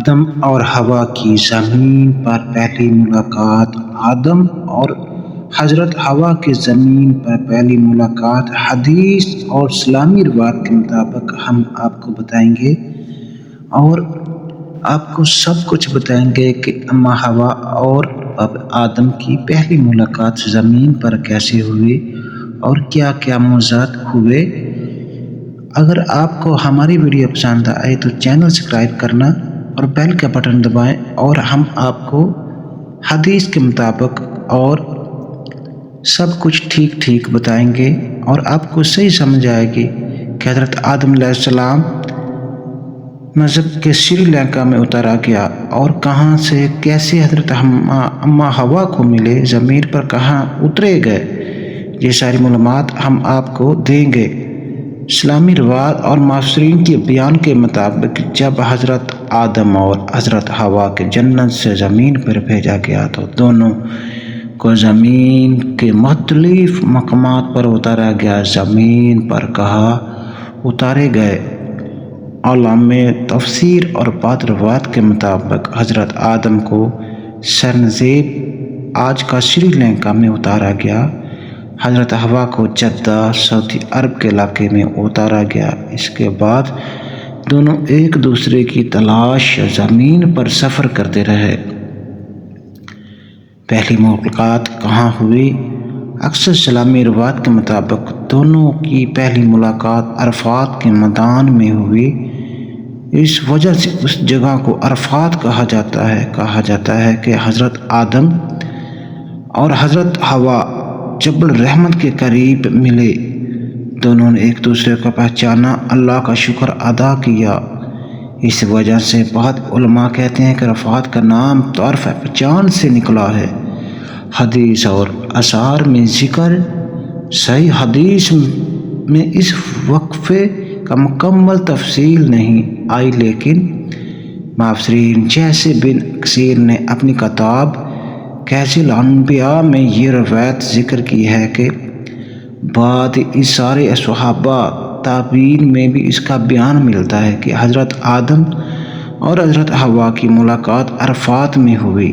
آدم اور حوا کی زمین پر پہلی ملاقات۔ آدم اور حضرت حوا کی زمین پر پہلی ملاقات حدیث اور اسلامی روایت کے مطابق ہم آپ کو بتائیں گے اور آپ کو سب کچھ بتائیں گے کہ اما حوا اور اب آدم کی پہلی ملاقات زمین پر کیسے ہوئی اور کیا کیا معجزات ہوئے۔ اگر آپ کو ہماری ویڈیو پسند آئے تو چینل سبسکرائب کرنا اور بیل کا بٹن دبائیں، اور ہم آپ کو حدیث کے مطابق اور سب کچھ ٹھیک بتائیں گے اور آپ کو صحیح سمجھ آئے گی کہ حضرت آدم علیہ السلام مذہب کے سری لنکا میں اتارا گیا اور کہاں سے کیسے حضرت اما حوا کو ملے، زمین پر کہاں اترے گئے، یہ ساری معلومات ہم آپ کو دیں گے۔ اسلامی روایات اور مفسرین کے بیان کے مطابق جب حضرت آدم اور حضرت حوا کے جنت سے زمین پر بھیجا گیا تو دونوں کو زمین کے مختلف مقامات پر اتارا گیا۔ زمین پر کہاں اتارے گئے؟ علماء تفسیر اور بعض روایات کے مطابق حضرت آدم کو سرنزیب آج کا سری لنکا میں اتارا گیا، حضرت حوا کو جدہ سعودی عرب کے علاقے میں اتارا گیا۔ اس کے بعد دونوں ایک دوسرے کی تلاش زمین پر سفر کرتے رہے۔ پہلی ملاقات کہاں ہوئی؟ اکثر اسلامی روایات کے مطابق دونوں کی پہلی ملاقات عرفات کے میدان میں ہوئی۔ اس وجہ سے اس جگہ کو عرفات کہا جاتا ہے کہ حضرت آدم اور حضرت حوا جبل رحمت کے قریب ملے، دونوں نے ایک دوسرے کو پہچانا، اللہ کا شکر ادا کیا۔ اس وجہ سے بعض علماء کہتے ہیں کہ عرفات کا نام طرف پہچان سے نکلا ہے۔ حدیث اور آثار میں ذکر، صحیح حدیث میں اس وقفے کا مکمل تفصیل نہیں آئی، لیکن مفسرین جیسے بن کثیر نے اپنی کتاب کنز الانبیاء میں یہ روایت ذکر کی ہے کہ بعد اشارے صحابہ تابعین میں بھی اس کا بیان ملتا ہے کہ حضرت آدم اور حضرت حوا کی ملاقات عرفات میں ہوئی۔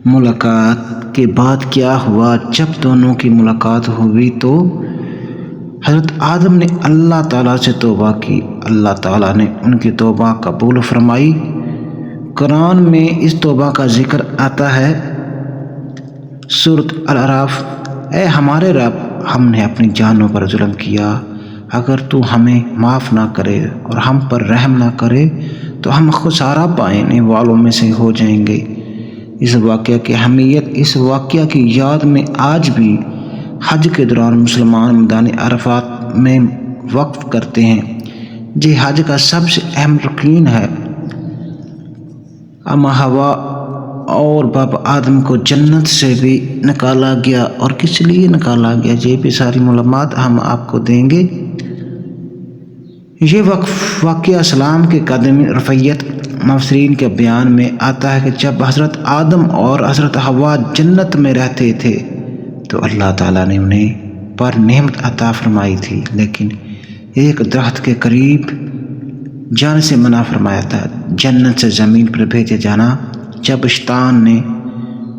ملاقات کے بعد کیا ہوا؟ جب دونوں کی ملاقات ہوئی تو حضرت آدم نے اللہ تعالیٰ سے توبہ کی، اللہ تعالیٰ نے ان کی توبہ قبول فرمائی۔ قرآن میں اس توبہ کا ذکر آتا ہے سورۃ الاعراف: اے ہمارے رب، ہم نے اپنی جانوں پر ظلم کیا، اگر تو ہمیں معاف نہ کرے اور ہم پر رحم نہ کرے تو ہم خسارہ پانے والوں میں سے ہو جائیں گے۔ اس واقعہ کی اہمیت، اس واقعہ کی یاد میں آج بھی حج کے دوران مسلمان میدان عرفات میں وقف کرتے ہیں۔ یہ حج کا سب سے اہم رکن ہے۔ اما حوا اور باپ آدم کو جنت سے بھی نکالا گیا، اور کس لیے نکالا گیا یہ بھی ساری معلومات ہم آپ کو دیں گے۔ یہ واقعہ اسلام کے قدیم رفعیت مفسرین کے بیان میں آتا ہے کہ جب حضرت آدم اور حضرت حوا جنت میں رہتے تھے تو اللہ تعالیٰ نے انہیں پر نعمت عطا فرمائی تھی، لیکن ایک درخت کے قریب جانے سے منع فرمایا تھا۔ جنت سے زمین پر بھیجے جانا، جب شیطان نے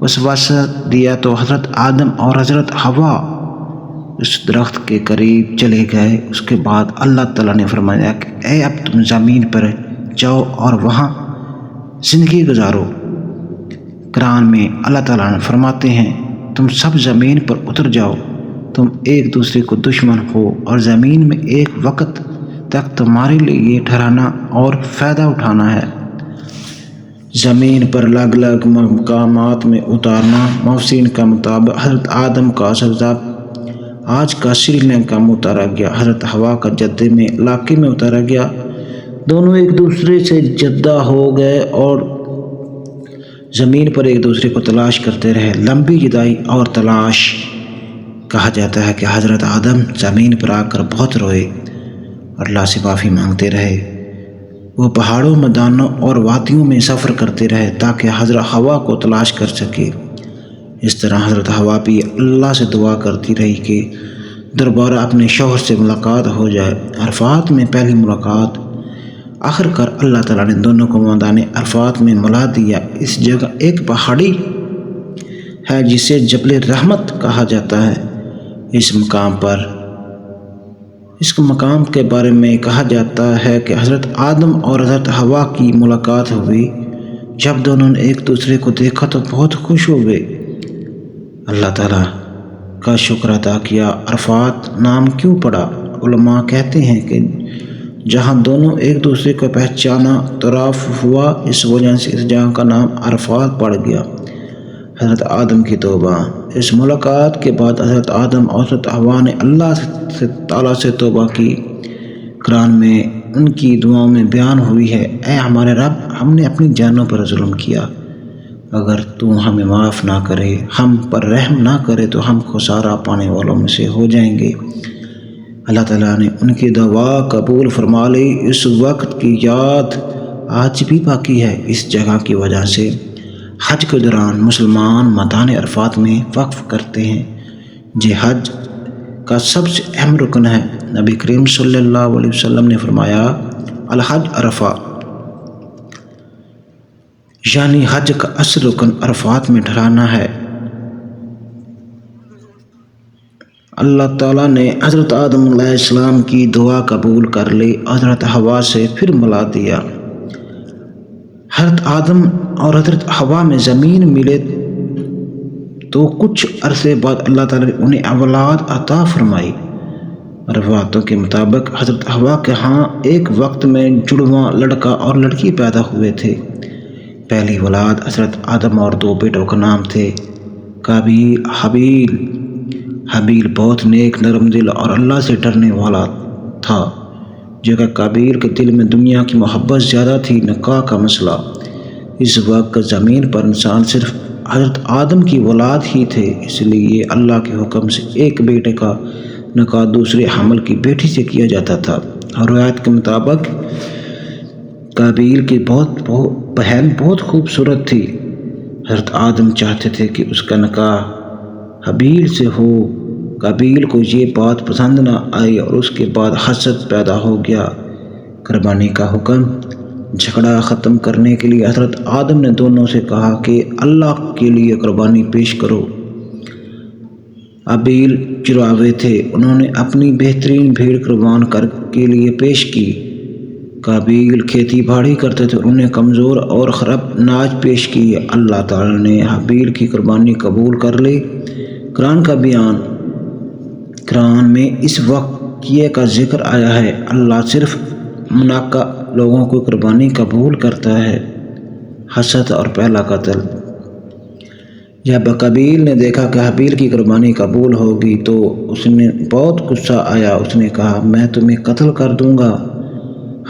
وسوسہ دیا تو حضرت آدم اور حضرت حوا اس درخت کے قریب چلے گئے۔ اس کے بعد اللہ تعالیٰ نے فرمایا کہ اے اب تم زمین پر جاؤ اور وہاں زندگی گزارو۔ قرآن میں اللہ تعالیٰ نے فرماتے ہیں تم سب زمین پر اتر جاؤ، تم ایک دوسرے کو دشمن ہو اور زمین میں ایک وقت تک تمہارے لیے یہ ٹھہرانا اور فائدہ اٹھانا ہے۔ زمین پر الگ الگ مقامات میں اتارنا، مفسرین کا مطابق حضرت آدم کا سرزاب آج کا سری لنکا میں اتارا گیا، حضرت حوا کا جدہ میں علاقے میں اتارا گیا۔ دونوں ایک دوسرے سے جدا ہو گئے اور زمین پر ایک دوسرے کو تلاش کرتے رہے۔ لمبی جدائی اور تلاش کہا جاتا ہے کہ حضرت آدم زمین پر آ کر بہت روئے اور اللہ سے معافی مانگتے رہے۔ وہ پہاڑوں، میدانوں اور وادیوں میں سفر کرتے رہے تاکہ حضرت حوا کو تلاش کر سکے۔ اس طرح حضرت حوا بھی اللہ سے دعا کرتی رہی کہ دوبارہ اپنے شوہر سے ملاقات ہو جائے۔ عرفات میں پہلی ملاقات آخر کار اللہ تعالیٰ نے دونوں کو میدان عرفات میں ملا دیا۔ اس جگہ ایک پہاڑی ہے جسے جبل رحمت کہا جاتا ہے۔ اس مقام کے بارے میں کہا جاتا ہے کہ حضرت آدم اور حضرت حوا کی ملاقات ہوئی۔ جب دونوں نے ایک دوسرے کو دیکھا تو بہت خوش ہو گئے، اللہ تعالیٰ کا شکر ادا کیا۔ عرفات نام کیوں پڑا؟ علماء کہتے ہیں کہ جہاں دونوں ایک دوسرے کو پہچانا تعارف ہوا، اس وجہ سے اس جگہ کا نام عرفات پڑ گیا۔ حضرت آدم کی توبہ۔ اس ملاقات کے بعد حضرت آدم اور حضرت حوا نے اللہ تعالیٰ سے توبہ کی۔ قرآن میں ان کی دعاؤں میں بیان ہوئی ہے، اے ہمارے رب، ہم نے اپنی جانوں پر ظلم کیا، اگر تو ہمیں معاف نہ کرے، ہم پر رحم نہ کرے تو ہم خسارہ پانے والوں میں سے ہو جائیں گے۔ اللہ تعالیٰ نے ان کی دعا قبول فرما لی۔ اس وقت کی یاد آج بھی باقی ہے۔ اس جگہ کی وجہ سے حج کے دوران مسلمان میدان عرفات میں وقف کرتے ہیں، جو حج کا سب سے اہم رکن ہے۔ نبی کریم صلی اللہ علیہ وسلم نے فرمایا، الحج عرفہ، یعنی حج کا اصل رکن عرفات میں ٹھہرنا ہے۔ اللہ تعالیٰ نے حضرت آدم علیہ السلام کی دعا قبول کر لی، حضرت حوا سے پھر ملا دیا۔ حضرت آدم اور حضرت حوا میں زمین ملے تو کچھ عرصے بعد اللہ تعالیٰ نے انہیں اولاد عطا فرمائی۔ روایتوں کے مطابق حضرت حوا کے ہاں ایک وقت میں جڑواں لڑکا اور لڑکی پیدا ہوئے تھے۔ پہلی اولاد حضرت آدم اور دو بیٹوں کا نام تھے قابیل حابیل۔ حابیل بہت نیک، نرم دل اور اللہ سے ڈرنے والا تھا، جبکہ قابیل کے دل میں دنیا کی محبت زیادہ تھی۔ نکاح کا مسئلہ۔ اس وقت زمین پر انسان صرف حضرت آدم کی اولاد ہی تھے، اس لیے اللہ کے حکم سے ایک بیٹے کا نکاح دوسرے حمل کی بیٹی سے کیا جاتا تھا۔ روایت کے مطابق قابیل کی بہن بہت خوبصورت تھی۔ حضرت آدم چاہتے تھے کہ اس کا نکاح حابیل سے ہو۔ قابیل کو یہ بات پسند نہ آئی اور اس کے بعد حسد پیدا ہو گیا۔ قربانی کا حکم۔ جھگڑا ختم کرنے کے لیے حضرت آدم نے دونوں سے کہا کہ اللہ کے لیے قربانی پیش کرو۔ حابیل چراغے تھے، انہوں نے اپنی بہترین بھیڑ قربان کے لیے پیش کی۔ قابیل کھیتی باڑی کرتے تھے، انہوں نے کمزور اور خراب ناج پیش کی۔ اللہ تعالیٰ نے حابیل کی قربانی قبول کر لی۔ قرآن کا بیان۔ قرآن میں اس واقعے کا ذکر آیا ہے، اللہ صرف منقع لوگوں کو قربانی قبول کرتا ہے۔ حسد اور پہلا قتل۔ جب قابیل نے دیکھا کہ حابیل کی قربانی قبول ہوگی تو اس نے بہت غصہ آیا، اس نے کہا، میں تمہیں قتل کر دوں گا۔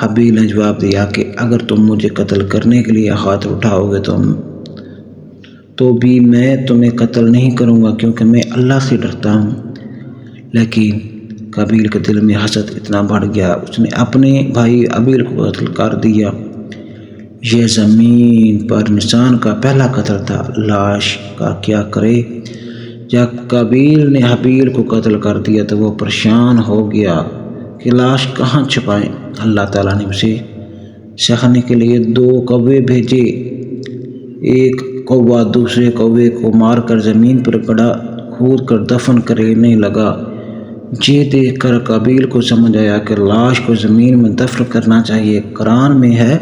حابیل نے جواب دیا کہ اگر تم مجھے قتل کرنے کے لیے ہاتھ اٹھاؤ گے تو بھی میں تمہیں قتل نہیں کروں گا، کیونکہ میں اللہ سے ڈرتا ہوں۔ لیکن قابیل کے دل میں حسد اتنا بڑھ گیا، اس نے اپنے بھائی حابیل کو قتل کر دیا۔ یہ زمین پر انسان کا پہلا قتل تھا۔ لاش کا کیا کرے؟ جب قابیل نے حابیل کو قتل کر دیا تو وہ پریشان ہو گیا کہ لاش کہاں چھپائیں۔ اللہ تعالیٰ نے اسے سکھانے کے لیے 2 کوے بھیجے۔ ایک کوہ دوسرے کوے کو مار کر زمین پر گڑھا کھود کر دفن کرنے لگا۔ یہ دیکھ کر قابیل کو سمجھ آیا کہ لاش کو زمین میں دفن کرنا چاہیے۔ قرآن میں ہے،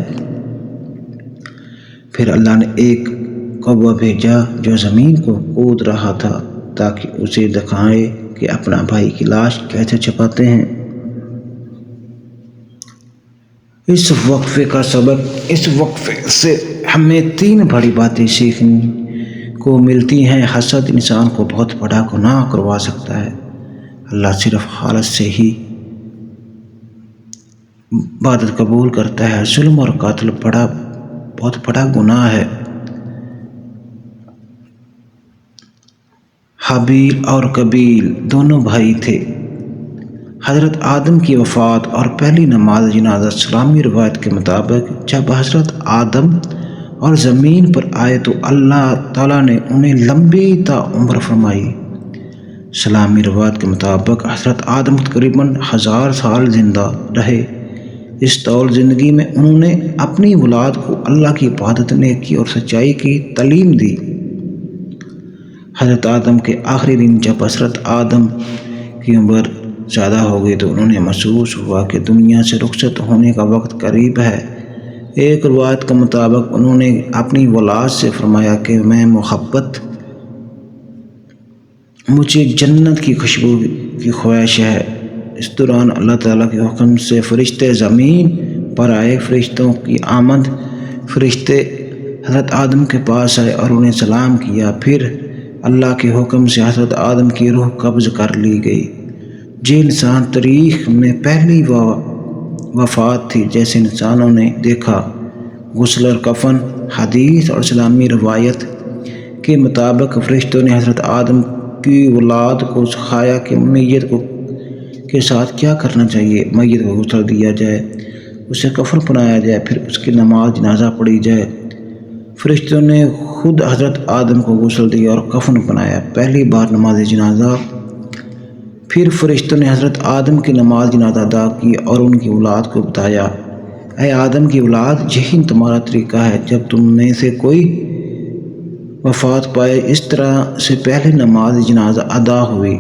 پھر اللہ نے ایک کوہ بھیجا جو زمین کو کھود رہا تھا تاکہ اسے دکھائے کہ اپنا بھائی کی لاش کیسے چھپاتے ہیں۔ اس وقفے کا سبق۔ اس وقفے سے ہمیں 3 بڑی باتیں سیکھنے کو ملتی ہیں۔ حسد انسان کو بہت بڑا گناہ کروا سکتا ہے۔ اللہ صرف خالص سے ہی عبادت قبول کرتا ہے۔ ظلم اور قتل بہت بڑا گناہ ہے۔ حابیل اور قابیل دونوں بھائی تھے۔ حضرت آدم کی وفات اور پہلی نماز جنازہ۔ اسلامی روایت کے مطابق جب حضرت آدم اور زمین پر آئے تو اللہ تعالیٰ نے انہیں لمبی تا عمر فرمائی۔ اسلامی روایت کے مطابق حضرت آدم تقریباً 1000 سال زندہ رہے۔ اس طول زندگی میں انہوں نے اپنی اولاد کو اللہ کی عبادت، نیکی اور سچائی کی تعلیم دی۔ حضرت آدم کے آخری دن جب حضرت آدم کی عمر زیادہ ہو گئی تو انہوں نے محسوس ہوا کہ دنیا سے رخصت ہونے کا وقت قریب ہے۔ ایک روایت کے مطابق انہوں نے اپنی اولاد سے فرمایا کہ میں محبت، مجھے جنت کی خوشبو کی خواہش ہے۔ اس دوران اللہ تعالیٰ کے حکم سے فرشتے زمین پر آئے۔ فرشتوں کی آمد، فرشتے حضرت آدم کے پاس آئے اور انہیں سلام کیا۔ پھر اللہ کے حکم سے حضرت آدم کی روح قبض کر لی گئی۔ یہ انسان تاریخ میں پہلی وفات تھی جیسے انسانوں نے دیکھا۔ غسل اور کفن۔ حدیث اور اسلامی روایت کے مطابق فرشتوں نے حضرت آدم کی اولاد کو سکھایا کہ میت کے ساتھ کیا کرنا چاہیے۔ میت کو غسل دیا جائے، اسے کفن پہنایا جائے، پھر اس کی نماز جنازہ پڑھی جائے۔ فرشتوں نے خود حضرت آدم کو غسل دیا اور کفن پہنایا، پہلی بار نماز جنازہ۔ پھر فرشتوں نے حضرت آدم کی نماز جنازہ ادا کی اور ان کی اولاد کو بتایا، اے آدم کی اولاد، یہی تمہارا طریقہ ہے جب تم میں سے کوئی وفات پائے، اس طرح سے پہلے نماز جنازہ ادا ہوئی۔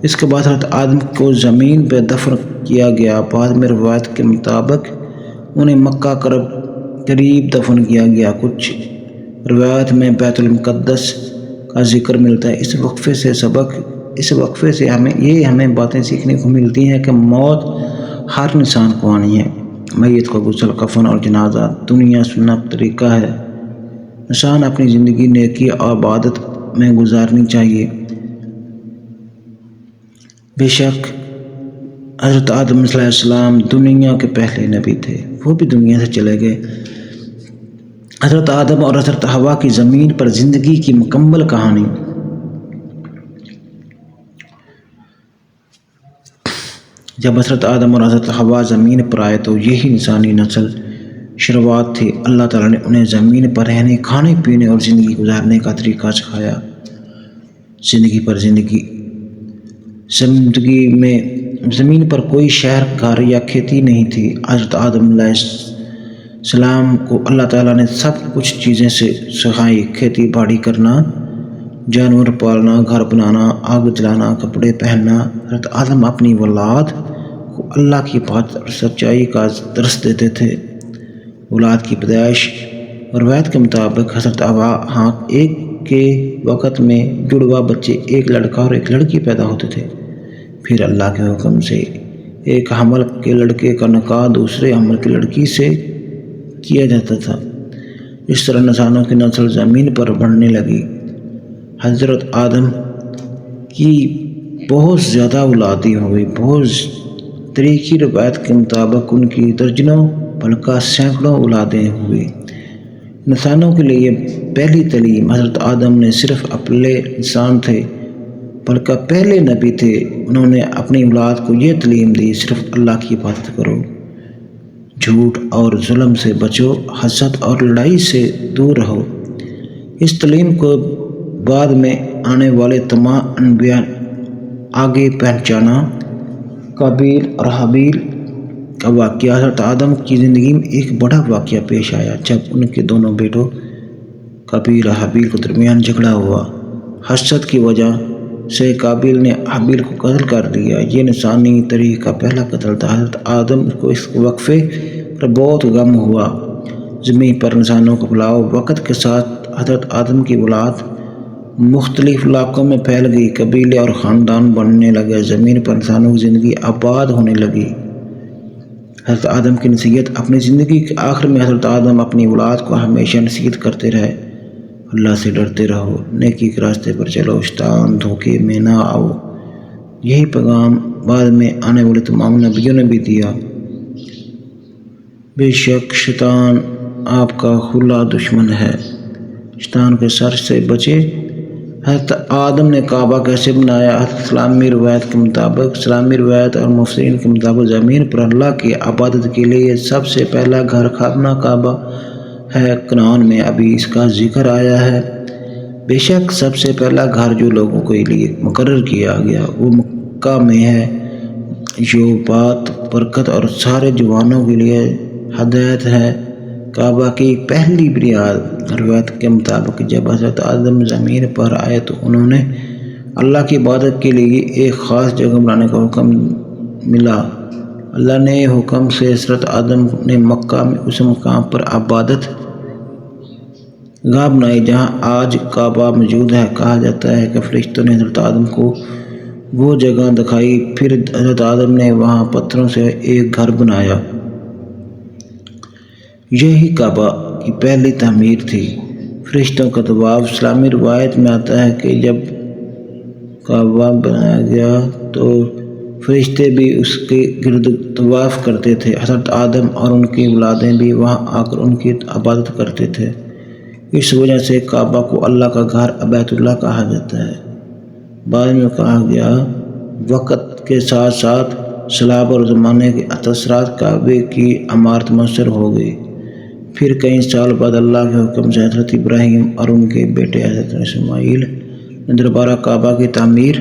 اس کے بعد حضرت آدم کو زمین پہ دفن کیا گیا۔ بعد میں روایت کے مطابق انہیں مکہ قریب دفن کیا گیا۔ کچھ روایت میں بیت المقدس کا ذکر ملتا ہے۔ اس وقفے سے ہمیں باتیں سیکھنے کو ملتی ہیں کہ موت ہر انسان کو آنی ہے۔ میت کو غسل، کفن اور جنازہ دنیا سنت طریقہ ہے۔ انسان اپنی زندگی نیکی اور عبادت میں گزارنی چاہیے۔ بے شک حضرت آدم علیہ السلام دنیا کے پہلے نبی تھے، وہ بھی دنیا سے چلے گئے۔ حضرت آدم اور حضرت حوا کی زمین پر زندگی کی مکمل کہانی۔ جب حضرت آدم اور حضرت حوا زمین پر آئے تو یہی انسانی نسل شروعات تھی۔ اللہ تعالیٰ نے انہیں زمین پر رہنے، کھانے پینے اور زندگی گزارنے کا طریقہ سکھایا۔ زندگی میں زمین پر کوئی شہر، گھر یا کھیتی نہیں تھی۔ حضرت آدم علیہ السلام کو اللہ تعالیٰ نے سب کچھ چیزیں سکھائی، کھیتی باڑی کرنا، جانور پالنا، گھر بنانا، آگ جلانا، کپڑے پہننا۔ حضرت آدم اپنی اولاد کو اللہ کی عبادت اور سچائی کا درس دیتے تھے۔ اولاد کی پیدائش روایت کے مطابق حضرت حوا ایک کے وقت میں جڑواں بچے، ایک لڑکا اور ایک لڑکی پیدا ہوتے تھے۔ پھر اللہ کے حکم سے ایک حمل کے لڑکے کا نکاح دوسرے حمل کی لڑکی سے کیا جاتا تھا۔ اس طرح انسانوں کی نسل زمین پر بڑھنے لگی۔ حضرت آدم کی بہت زیادہ اولادیں ہوئی۔ بہت تاریخی روایت کے مطابق ان کی درجنوں بلکہ سینکڑوں اولادیں ہوئی۔ انسانوں کے لیے پہلی تعلیم حضرت آدم نے صرف اپنے انسان تھے بلکہ پہلے نبی تھے۔ انہوں نے اپنی اولاد کو یہ تعلیم دی، صرف اللہ کی عبادت کرو، جھوٹ اور ظلم سے بچو، حسد اور لڑائی سے دور رہو۔ اس تعلیم کو بعد میں آنے والے تمام انبیاء آگے پہنچانا۔ قابیل اور حابیل کا واقعہ۔ حضرت آدم کی زندگی میں ایک بڑا واقعہ پیش آیا جب ان کے دونوں بیٹوں قابیل اور حابیل کے درمیان جھگڑا ہوا۔ حسد کی وجہ سے قابیل نے حابیل کو قتل کر دیا۔ یہ انسانی تاریخ کا پہلا قتل تھا۔ حضرت آدم کو اس وقفے پر بہت غم ہوا۔ زمین پر انسانوں کا پھیلاؤ۔ وقت کے ساتھ حضرت آدم کی اولاد مختلف علاقوں میں پھیل گئی، قبیلے اور خاندان بننے لگے، زمین پر انسانوں کی زندگی آباد ہونے لگی۔ حضرت آدم کی نصیحت۔ اپنی زندگی کے آخر میں حضرت آدم اپنی اولاد کو ہمیشہ نصیحت کرتے رہے، اللہ سے ڈرتے رہو، نیکی کے راستے پر چلو، شیطان دھوکے میں نہ آؤ۔ یہی پیغام بعد میں آنے والے تمام نبیوں نے بھی دیا۔ بے شک شیطان آپ کا کھلا دشمن ہے، شیطان کے شر سے بچے۔ حضرت آدم نے کعبہ کیسے بنایا؟ اسلامی روایت اور مفسرین کے مطابق زمین پر اللہ کی عبادت کے لیے سب سے پہلا گھر خانہ کعبہ ہے۔ قرآن میں ابھی اس کا ذکر آیا ہے۔ بے شک سب سے پہلا گھر جو لوگوں کے لیے مقرر کیا گیا وہ مکہ میں ہے۔ یہ بات برکت اور سارے جوانوں کے لیے ہدایت ہے۔ کعبہ کی پہلی بنیاد روایت کے مطابق جب حضرت آدم زمین پر آئے تو انہوں نے اللہ کی عبادت کے لیے ایک خاص جگہ بنانے کا حکم ملا۔ اللہ نے حکم سے حضرت آدم نے مکہ میں اس مقام پر عبادت گاہ بنائی جہاں آج کعبہ موجود ہے۔ کہا جاتا ہے کہ فرشتوں نے حضرت آدم کو وہ جگہ دکھائی، پھر حضرت آدم نے وہاں پتھروں سے ایک گھر بنایا۔ یہی کعبہ کی پہلی تعمیر تھی۔ فرشتوں کا طواف۔ اسلامی روایت میں آتا ہے کہ جب کعبہ بنایا گیا تو فرشتے بھی اس کے گرد طواف کرتے تھے۔ حضرت آدم اور ان کی اولادیں بھی وہاں آ کر ان کی عبادت کرتے تھے۔ اس وجہ سے کعبہ کو اللہ کا گھر بیت اللہ کہا جاتا ہے۔ بعد میں کہا گیا وقت کے ساتھ ساتھ سیلاب اور زمانے کے اثرات کعبے کی عمارت مؤثر ہو گئی۔ پھر کئی سال بعد اللہ کے حکم سے حضرت ابراہیم اور ان کے بیٹے حضرت اسماعیل نے دوبارہ کعبہ کی تعمیر